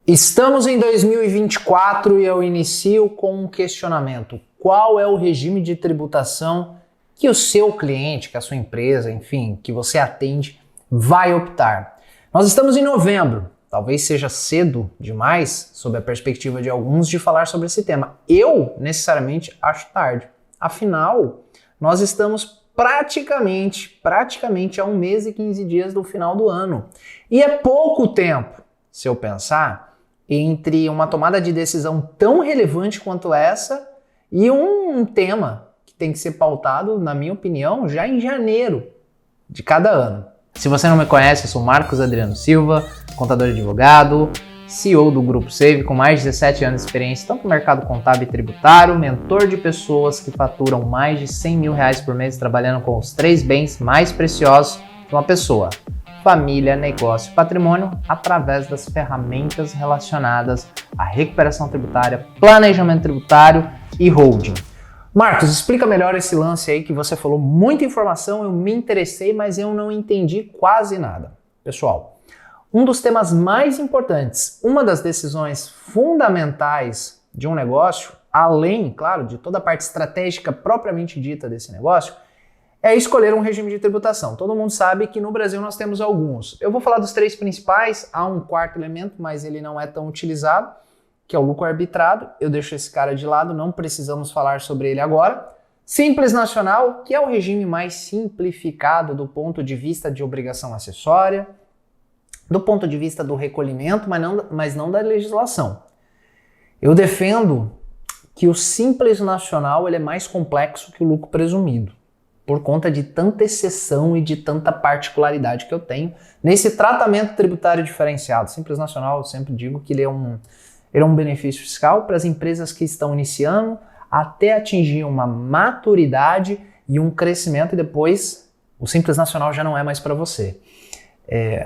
Estamos em 2024 e eu inicio com um questionamento. Qual é o regime de tributação que o seu cliente, que a sua empresa, enfim, que você atende, vai optar? Nós estamos em novembro, talvez seja cedo demais, sob a perspectiva de alguns, de falar sobre esse tema. Eu, necessariamente, acho tarde. Afinal, nós estamos praticamente a 1 mês e 15 dias do final do ano. E é pouco tempo, se eu pensar, entre uma tomada de decisão tão relevante quanto essa e um tema que tem que ser pautado, na minha opinião, já em janeiro de cada ano. Se você não me conhece, eu sou Marcos Adriano Silva, contador e advogado, CEO do Grupo Save, com mais de 17 anos de experiência tanto no mercado contábil e tributário, mentor de pessoas que faturam mais de R$100 mil por mês trabalhando com os 3 bens mais preciosos de uma pessoa: família, negócio e patrimônio, através das ferramentas relacionadas à recuperação tributária, planejamento tributário e holding. Marcos, explica melhor esse lance aí que você falou muita informação, eu me interessei, mas eu não entendi quase nada. Pessoal, um dos temas mais importantes, uma das decisões fundamentais de um negócio, além, claro, de toda a parte estratégica propriamente dita desse negócio, é escolher um regime de tributação. Todo mundo sabe que no Brasil nós temos alguns. Eu vou falar dos 3 principais, há um quarto elemento, mas ele não é tão utilizado, que é o lucro arbitrado. Eu deixo esse cara de lado, não precisamos falar sobre ele agora. Simples Nacional, que é o regime mais simplificado do ponto de vista de obrigação acessória, do ponto de vista do recolhimento, mas não da legislação. Eu defendo que o Simples Nacional ele é mais complexo que o lucro presumido, por conta de tanta exceção e de tanta particularidade que eu tenho nesse tratamento tributário diferenciado. Simples Nacional, eu sempre digo que ele é um benefício fiscal para as empresas que estão iniciando até atingir uma maturidade e um crescimento, e depois o Simples Nacional já não é mais para você.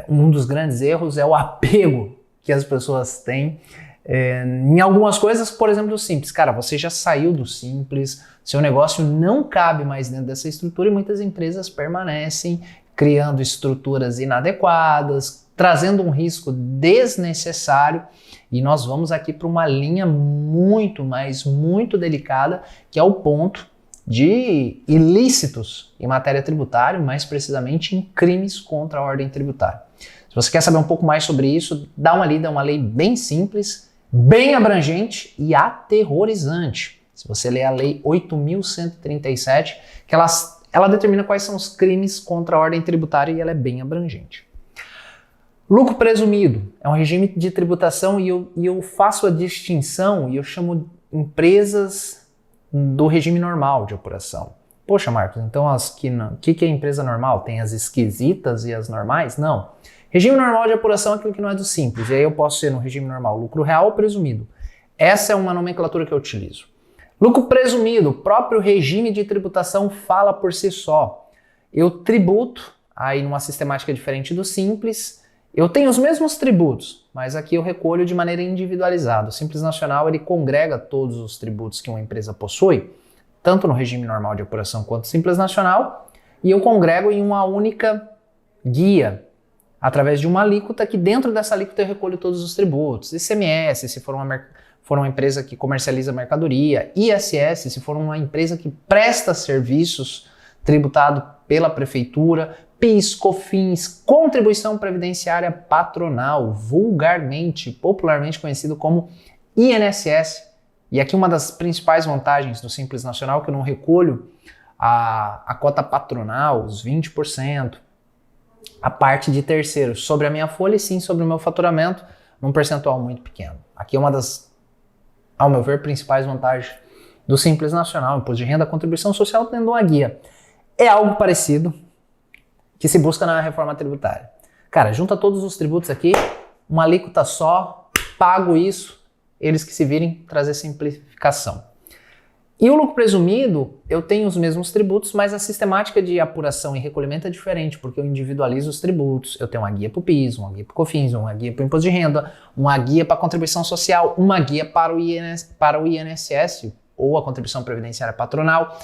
Um dos grandes erros é o apego que as pessoas têm em algumas coisas, por exemplo, do Simples. Cara, você já saiu do Simples, seu negócio não cabe mais dentro dessa estrutura e muitas empresas permanecem criando estruturas inadequadas, trazendo um risco desnecessário, e nós vamos aqui para uma linha muito delicada, que é o ponto de ilícitos em matéria tributária, mais precisamente em crimes contra a ordem tributária. Se você quer saber um pouco mais sobre isso, dá uma lida, é uma lei bem simples, bem abrangente e aterrorizante. Se você ler a Lei 8.137, que ela determina quais são os crimes contra a ordem tributária e ela é bem abrangente. Lucro presumido é um regime de tributação e eu faço a distinção e eu chamo empresas do regime normal de apuração. Poxa, Marcos, então o que é empresa normal? Tem as esquisitas e as normais? Não. Regime normal de apuração é aquilo que não é do Simples. E aí eu posso ser no regime normal lucro real ou presumido. Essa é uma nomenclatura que eu utilizo. Lucro presumido, o próprio regime de tributação fala por si só. Eu tributo, aí numa sistemática diferente do Simples, eu tenho os mesmos tributos, mas aqui eu recolho de maneira individualizada. O Simples Nacional ele congrega todos os tributos que uma empresa possui, tanto no regime normal de apuração quanto no Simples Nacional, e eu congrego em uma única guia, através de uma alíquota, que dentro dessa alíquota eu recolho todos os tributos. ICMS, se for uma empresa que comercializa mercadoria, ISS, se for uma empresa que presta serviços tributado pela prefeitura, PIS, COFINS, contribuição previdenciária patronal, popularmente conhecido como INSS. E aqui uma das principais vantagens do Simples Nacional é que eu não recolho a cota patronal, os 20%, a parte de terceiros sobre a minha folha e sim sobre o meu faturamento, num percentual muito pequeno. Aqui é uma das, ao meu ver, principais vantagens do Simples Nacional, imposto de renda, contribuição social, tendo uma guia. É algo parecido que se busca na reforma tributária. Cara, junta todos os tributos aqui, uma alíquota só, pago isso, eles que se virem, trazer simplificação. E o lucro presumido, eu tenho os mesmos tributos, mas a sistemática de apuração e recolhimento é diferente, porque eu individualizo os tributos. Eu tenho uma guia para o PIS, uma guia para o COFINS, uma guia para o imposto de renda, uma guia para a contribuição social, uma guia para o INSS, ou a contribuição previdenciária patronal,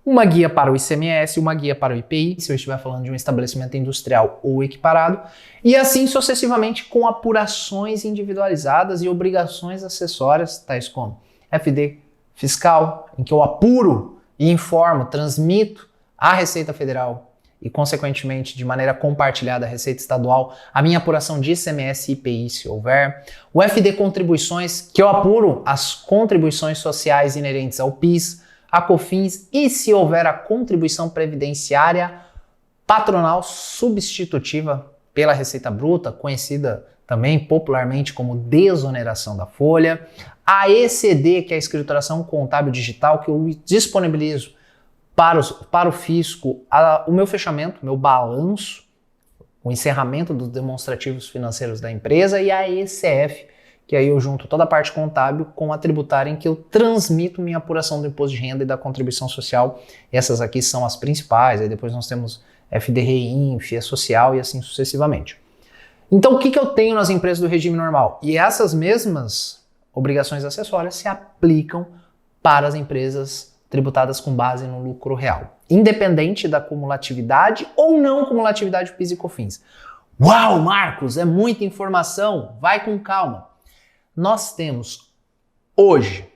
uma guia para o ICMS, uma guia para o IPI, se eu estiver falando de um estabelecimento industrial ou equiparado, e assim sucessivamente com apurações individualizadas e obrigações acessórias, tais como FD fiscal, em que eu apuro e informo, transmito à Receita Federal e, consequentemente, de maneira compartilhada à Receita Estadual, a minha apuração de ICMS e IPI, se houver. O FD Contribuições, que eu apuro as contribuições sociais inerentes ao PIS, a COFINS e, se houver, a contribuição previdenciária patronal substitutiva pela Receita Bruta, conhecida também popularmente como desoneração da folha. A ECD, que é a escrituração contábil digital, que eu disponibilizo para o fisco o meu fechamento, meu balanço, o encerramento dos demonstrativos financeiros da empresa, e a ECF, que aí eu junto toda a parte contábil com a tributária, em que eu transmito minha apuração do imposto de renda e da contribuição social. Essas aqui são as principais, aí depois nós temos FDRI, FIA Social e assim sucessivamente. Então o que eu tenho nas empresas do regime normal? E essas mesmas obrigações acessórias se aplicam para as empresas tributadas com base no lucro real, independente da cumulatividade ou não cumulatividade PIS e COFINS. Uau, Marcos, é muita informação, vai com calma. Nós temos hoje,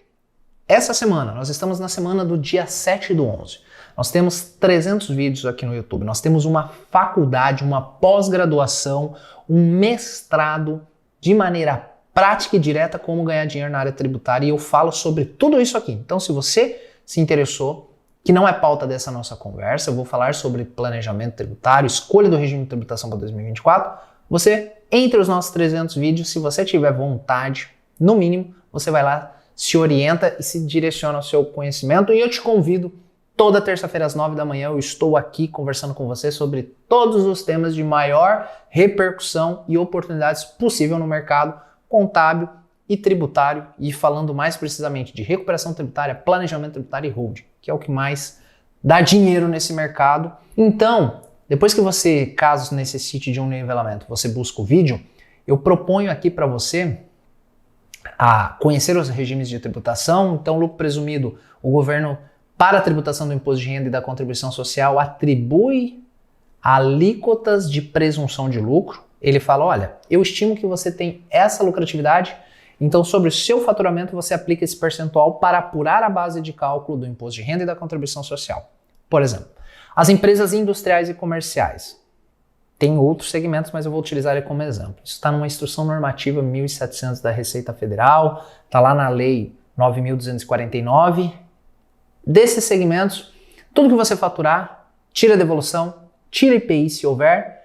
essa semana, nós estamos na semana do dia 7/11, nós temos 300 vídeos aqui no YouTube, nós temos uma faculdade, uma pós-graduação, um mestrado de maneira prática e direta como ganhar dinheiro na área tributária, e eu falo sobre tudo isso aqui. Então, se você se interessou, que não é pauta dessa nossa conversa, eu vou falar sobre planejamento tributário, escolha do regime de tributação para 2024, você, entre os nossos 300 vídeos, se você tiver vontade, no mínimo, você vai lá, se orienta e se direciona ao seu conhecimento, e eu te convido, toda terça-feira às 9 da manhã, eu estou aqui conversando com você sobre todos os temas de maior repercussão e oportunidades possível no mercado contábil e tributário, e falando mais precisamente de recuperação tributária, planejamento tributário e holding, que é o que mais dá dinheiro nesse mercado. Então, depois que você, caso necessite de um nivelamento, você busca o vídeo, eu proponho aqui para você a conhecer os regimes de tributação. Então, lucro presumido, o governo, para a tributação do imposto de renda e da contribuição social, atribui alíquotas de presunção de lucro. Ele fala, olha, eu estimo que você tem essa lucratividade, então sobre o seu faturamento você aplica esse percentual para apurar a base de cálculo do imposto de renda e da contribuição social. Por exemplo, as empresas industriais e comerciais. Tem outros segmentos, mas eu vou utilizar ele como exemplo. Isso está numa instrução normativa 1700 da Receita Federal, está lá na Lei 9.249. Desses segmentos, tudo que você faturar, tira a devolução, tira IPI se houver,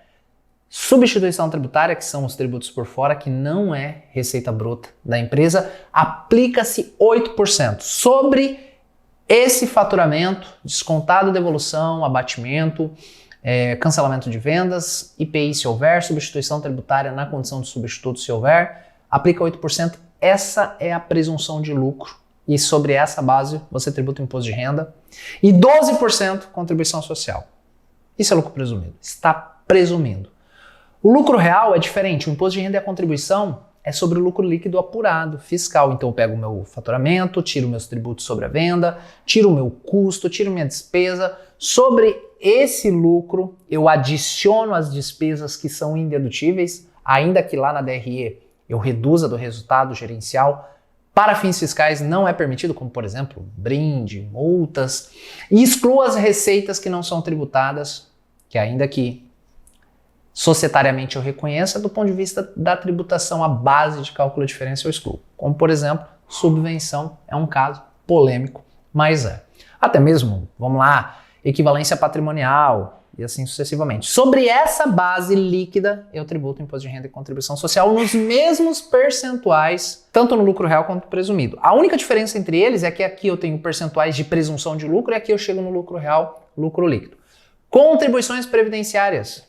substituição tributária, que são os tributos por fora, que não é receita bruta da empresa, aplica-se 8% sobre esse faturamento, descontado devolução, abatimento, cancelamento de vendas, IPI se houver, substituição tributária na condição de substituto se houver, aplica 8%. Essa é a presunção de lucro e sobre essa base você tributa o imposto de renda e 12% contribuição social. Isso é lucro presumido, está presumindo. O lucro real é diferente, o imposto de renda e a contribuição é sobre o lucro líquido apurado, fiscal. Então eu pego o meu faturamento, tiro meus tributos sobre a venda, tiro o meu custo, tiro minha despesa. Sobre esse lucro eu adiciono as despesas que são indedutíveis, ainda que lá na DRE eu reduza do resultado gerencial. Para fins fiscais não é permitido, como por exemplo, brinde, multas, e excluo as receitas que não são tributadas, que ainda que societariamente eu reconheça, do ponto de vista da tributação, a base de cálculo de diferença eu excluo. Como, por exemplo, subvenção é um caso polêmico, mas é. Até mesmo, vamos lá, equivalência patrimonial e assim sucessivamente. Sobre essa base líquida, eu tributo imposto de renda e contribuição social nos mesmos percentuais, tanto no lucro real quanto no presumido. A única diferença entre eles é que aqui eu tenho percentuais de presunção de lucro e aqui eu chego no lucro real, lucro líquido. Contribuições previdenciárias,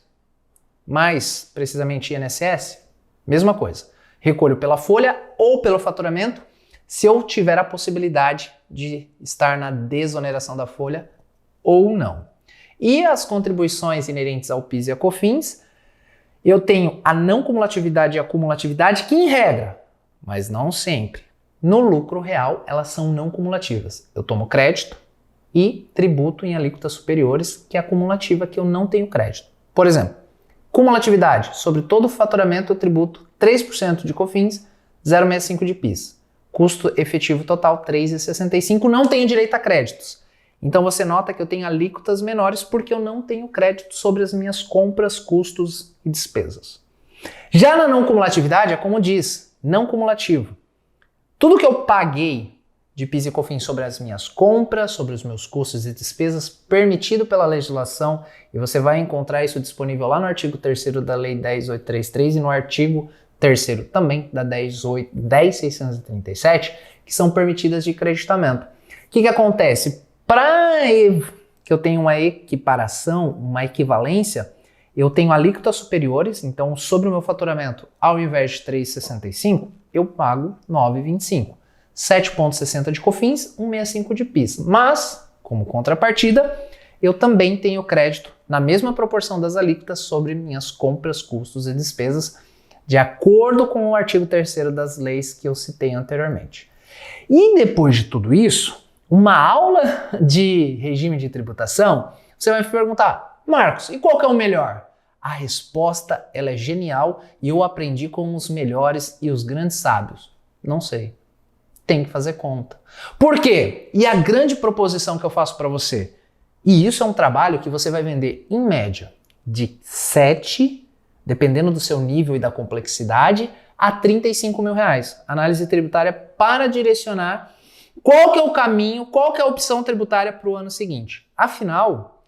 mais precisamente INSS, mesma coisa. Recolho pela folha ou pelo faturamento, se eu tiver a possibilidade de estar na desoneração da folha ou não. E as contribuições inerentes ao PIS e a COFINS, eu tenho a não cumulatividade e a cumulatividade que, em regra, mas não sempre, no lucro real, elas são não cumulativas. Eu tomo crédito e tributo em alíquotas superiores, que é a cumulativa, que eu não tenho crédito. Por exemplo, cumulatividade, sobre todo o faturamento eu tributo 3% de COFINS, 0,65 de PIS. Custo efetivo total 3,65, não tenho direito a créditos. Então você nota que eu tenho alíquotas menores porque eu não tenho crédito sobre as minhas compras, custos e despesas. Já na não cumulatividade é como diz, não cumulativo. Tudo que eu paguei de PIS e COFINS sobre as minhas compras, sobre os meus custos e despesas, permitido pela legislação, e você vai encontrar isso disponível lá no artigo 3º da Lei 10.833 e no artigo 3º também da 10.637, que são permitidas de creditamento. O que acontece? Para que eu tenha uma equiparação, uma equivalência, eu tenho alíquotas superiores, então sobre o meu faturamento, ao invés de 3,65, eu pago 9,25. 7,60 de COFINS, 1,65 de PIS. Mas, como contrapartida, eu também tenho crédito na mesma proporção das alíquotas sobre minhas compras, custos e despesas, de acordo com o artigo 3º das leis que eu citei anteriormente. E depois de tudo isso, uma aula de regime de tributação, você vai me perguntar, Marcos, e qual que é o melhor? A resposta ela é genial e eu aprendi com os melhores e os grandes sábios. Não sei. Tem que fazer conta. Por quê? E a grande proposição que eu faço para você? E isso é um trabalho que você vai vender em média de 7, dependendo do seu nível e da complexidade, a 35 mil reais. Análise tributária para direcionar qual que é o caminho, qual que é a opção tributária para o ano seguinte. Afinal,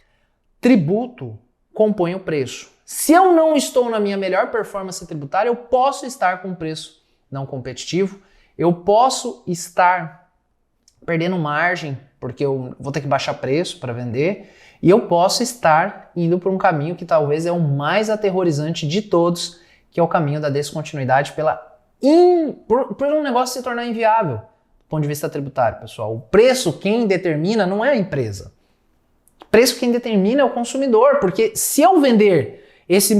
tributo compõe o preço. Se eu não estou na minha melhor performance tributária, eu posso estar com um preço não competitivo, eu posso estar perdendo margem, porque eu vou ter que baixar preço para vender, e eu posso estar indo por um caminho que talvez é o mais aterrorizante de todos, que é o caminho da descontinuidade por um negócio se tornar inviável do ponto de vista tributário, pessoal. O preço quem determina não é a empresa. O preço quem determina é o consumidor, porque se eu vender esse...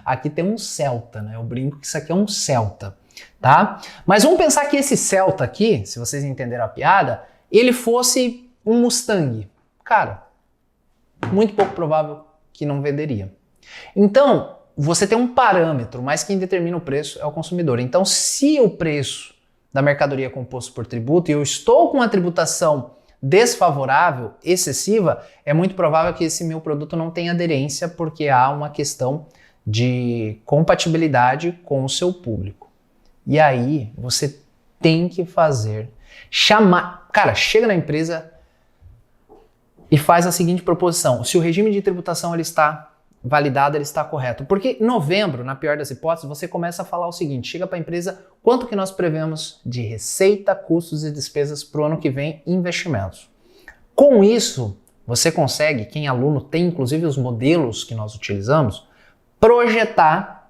Aqui tem um Celta, né? Eu brinco que isso aqui é um Celta, tá? Mas vamos pensar que esse Celta aqui, se vocês entenderam a piada, ele fosse um Mustang. Cara, muito pouco provável que não venderia. Então, você tem um parâmetro, mas quem determina o preço é o consumidor. Então, se o preço da mercadoria é composto por tributo e eu estou com uma tributação desfavorável, excessiva, é muito provável que esse meu produto não tenha aderência porque há uma questão de compatibilidade com o seu público. E aí, você tem que chega na empresa e faz a seguinte proposição: se o regime de tributação ele está validado, ele está correto. Porque em novembro, na pior das hipóteses, você começa a falar o seguinte, chega para a empresa, quanto que nós prevemos de receita, custos e despesas para o ano que vem, investimentos. Com isso, você consegue, quem é aluno tem inclusive os modelos que nós utilizamos, projetar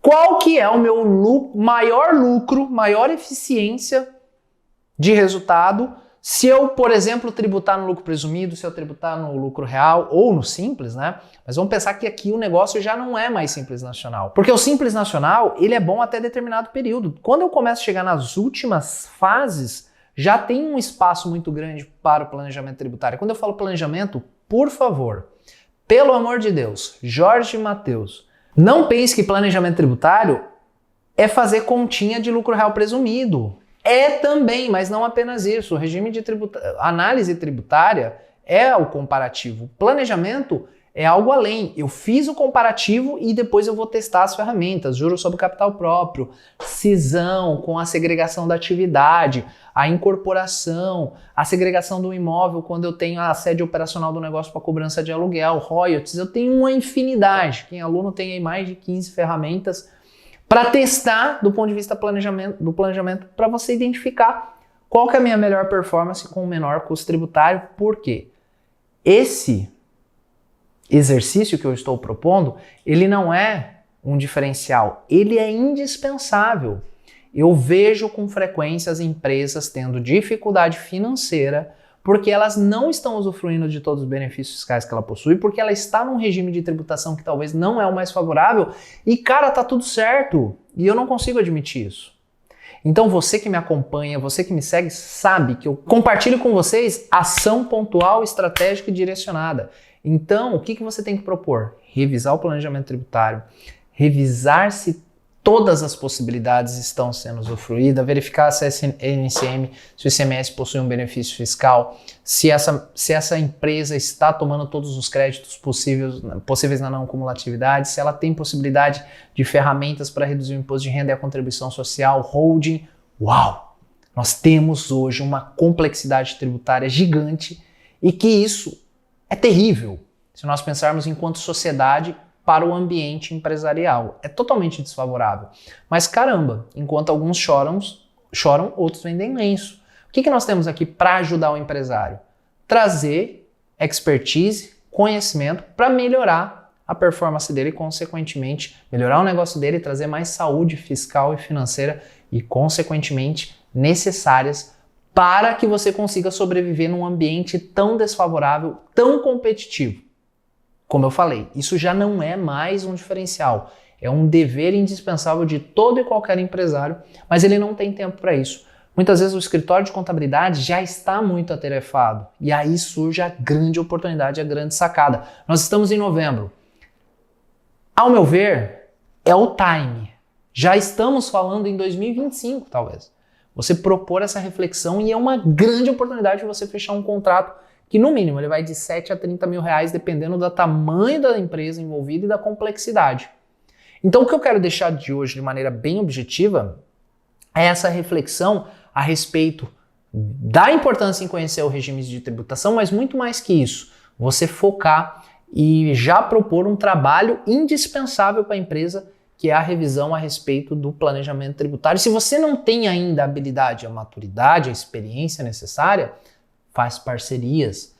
qual que é o meu maior lucro, maior eficiência de resultado, se eu, por exemplo, tributar no lucro presumido, se eu tributar no lucro real ou no Simples, né? Mas vamos pensar que aqui o negócio já não é mais Simples Nacional. Porque o Simples Nacional, ele é bom até determinado período. Quando eu começo a chegar nas últimas fases, já tem um espaço muito grande para o planejamento tributário. Quando eu falo planejamento, por favor, pelo amor de Deus, Jorge e Matheus, não pense que planejamento tributário é fazer continha de lucro real presumido. É também, mas não apenas isso. O regime de análise tributária é o comparativo. Planejamento é algo além. Eu fiz o comparativo e depois eu vou testar as ferramentas, juros sobre capital próprio, cisão com a segregação da atividade, a incorporação, a segregação do imóvel quando eu tenho a sede operacional do negócio para cobrança de aluguel, royalties. Eu tenho uma infinidade. Quem é aluno tem aí mais de 15 ferramentas para testar do ponto de vista do planejamento, para você identificar qual que é a minha melhor performance com o menor custo tributário. Por quê? Esse exercício que eu estou propondo, ele não é um diferencial, ele é indispensável. Eu vejo com frequência as empresas tendo dificuldade financeira porque elas não estão usufruindo de todos os benefícios fiscais que ela possui, porque ela está num regime de tributação que talvez não é o mais favorável, e cara, tá tudo certo, e eu não consigo admitir isso. Então você que me acompanha, você que me segue, sabe que eu compartilho com vocês ação pontual, estratégica e direcionada. Então, o que você tem que propor? Revisar o planejamento tributário, revisar se todas as possibilidades estão sendo usufruídas, verificar se a NCM, se o ICMS possui um benefício fiscal, se essa empresa está tomando todos os créditos possíveis na não cumulatividade, se ela tem possibilidade de ferramentas para reduzir o imposto de renda e a contribuição social, holding. Uau! Nós temos hoje uma complexidade tributária gigante e que isso é terrível se nós pensarmos enquanto sociedade para o ambiente empresarial. É totalmente desfavorável. Mas caramba, enquanto alguns choram, outros vendem lenço. O que nós temos aqui para ajudar o empresário? Trazer expertise, conhecimento para melhorar a performance dele e, consequentemente, melhorar o negócio dele e trazer mais saúde fiscal e financeira e, consequentemente, necessárias para que você consiga sobreviver num ambiente tão desfavorável, tão competitivo. Como eu falei, isso já não é mais um diferencial, é um dever indispensável de todo e qualquer empresário, mas ele não tem tempo para isso. Muitas vezes o escritório de contabilidade já está muito atarefado e aí surge a grande oportunidade, a grande sacada. Nós estamos em novembro. Ao meu ver, é o time. Já estamos falando em 2025, talvez. Você propor essa reflexão e é uma grande oportunidade de você fechar um contrato que no mínimo ele vai de 7 a 30 mil reais, dependendo do tamanho da empresa envolvida e da complexidade. Então o que eu quero deixar de hoje de maneira bem objetiva é essa reflexão a respeito da importância em conhecer o regime de tributação, mas muito mais que isso, você focar e já propor um trabalho indispensável para a empresa, que é a revisão a respeito do planejamento tributário. Se você não tem ainda a habilidade, a maturidade, a experiência necessária, faz parcerias.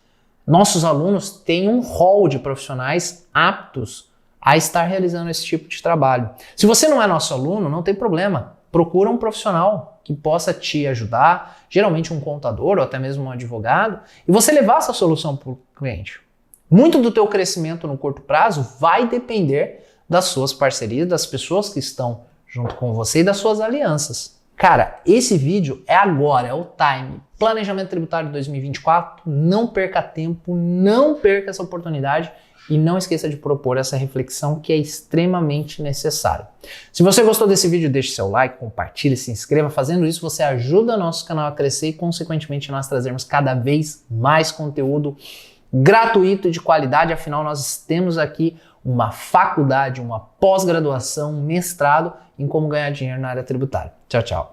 Nossos alunos têm um hall de profissionais aptos a estar realizando esse tipo de trabalho. Se você não é nosso aluno, não tem problema. Procura um profissional que possa te ajudar, geralmente um contador ou até mesmo um advogado, e você levar essa solução para o cliente. Muito do teu crescimento no curto prazo vai depender das suas parcerias, das pessoas que estão junto com você e das suas alianças. Cara, esse vídeo é agora, é o time. Planejamento tributário de 2024, não perca tempo, não perca essa oportunidade e não esqueça de propor essa reflexão que é extremamente necessária. Se você gostou desse vídeo, deixe seu like, compartilhe, se inscreva. Fazendo isso, você ajuda nosso canal a crescer e, consequentemente, nós trazermos cada vez mais conteúdo gratuito e de qualidade. Afinal, nós temos aqui uma faculdade, uma pós-graduação, um mestrado em como ganhar dinheiro na área tributária. Tchau, tchau.